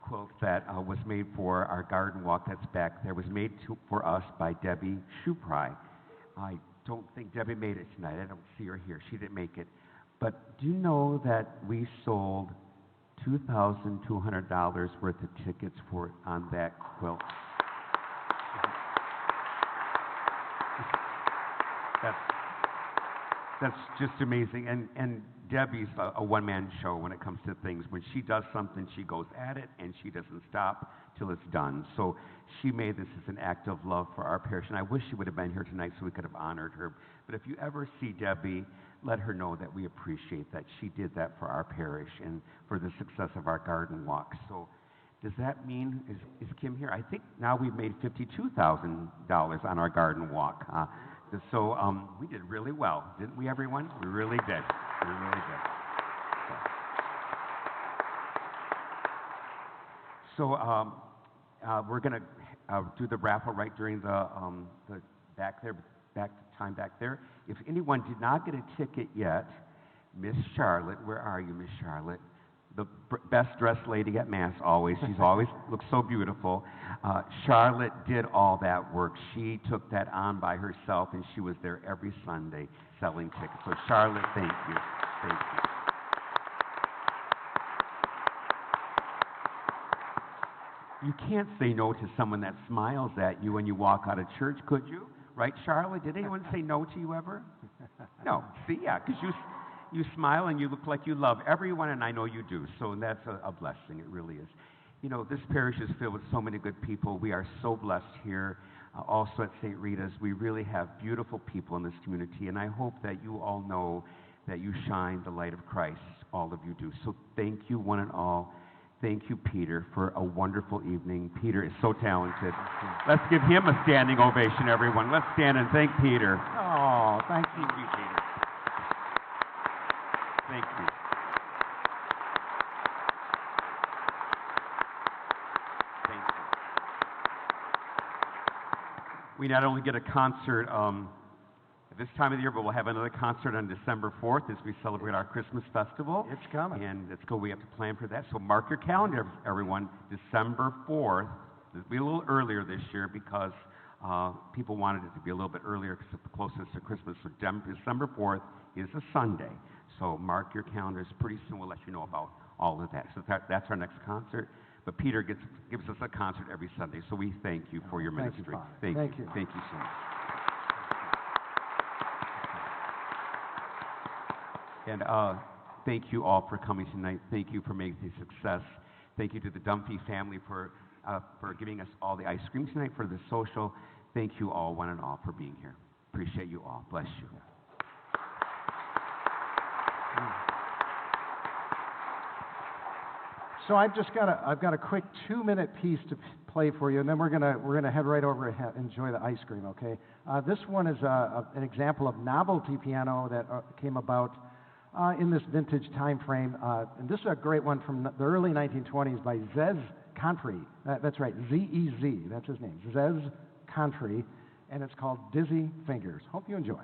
quilt that was made for our garden walk that's back there was made for us by Debbie Shupry. I don't think Debbie made it tonight. I don't see her here. She didn't make it. But do you know that we sold $2,200 worth of tickets on that quilt? That's just amazing. And Debbie's a one-man show when it comes to things. When she does something, she goes at it, and she doesn't stop till it's done. So she made this as an act of love for our parish, and I wish she would have been here tonight so we could have honored her. But if you ever see Debbie, let her know that we appreciate that she did that for our parish and for the success of our garden walk. So does that mean, is Kim here? I think now we've made $52,000 on our garden walk. So we did really well, didn't we, everyone? We really did. We really did. So we're going to do the raffle right during the back there time back there. If anyone did not get a ticket yet, Miss Charlotte, where are you, Miss Charlotte? The best dressed lady at Mass always. She's always looks so beautiful. Charlotte did all that work. She took that on by herself, and she was there every Sunday selling tickets. So Charlotte, thank you. Thank you. You can't say no to someone that smiles at you when you walk out of church, could you? Right, Charlotte? Did anyone say no to you ever? No. See, yeah, because you smile and you look like you love everyone, and I know you do. So that's a blessing. It really is. You know, this parish is filled with so many good people. We are so blessed here. Also at St. Rita's, we really have beautiful people in this community, and I hope that you all know that you shine the light of Christ. All of you do. So thank you, one and all. Thank you, Peter, for a wonderful evening. Peter is so talented. Let's give him a standing ovation, everyone. Let's stand and thank Peter. Oh, thank you. Thank you, Peter. Thank you. Thank you. We not only get a concert at this time of the year, but we'll have another concert on December 4th as we celebrate our Christmas festival. It's coming. And let's go. We have to plan for that. So mark your calendar, everyone. December 4th. It'll be a little earlier this year because people wanted it to be a little bit earlier because it's the closest to Christmas. So December 4th is a Sunday. So mark your calendars. Pretty soon we'll let you know about all of that. So that's our next concert. But Peter gives us a concert every Sunday. So we thank you for your Thank you, ministry. Father. Thank Thank you. you. Thank you so much. And thank you all for coming tonight. Thank you for making it a success. Thank you to the Dunphy family for giving us all the ice cream tonight for the social. Thank you all, one and all, for being here. Appreciate you all. Bless you. So I've got a quick 2-minute piece to play for you, and then we're gonna head right over and enjoy the ice cream. Okay. This one is an example of novelty piano that came about in this vintage time frame. And this is a great one from the early 1920s by Zez Contri. That's right, Z-E-Z. That's his name, Zez Contri, and it's called Dizzy Fingers. Hope you enjoy.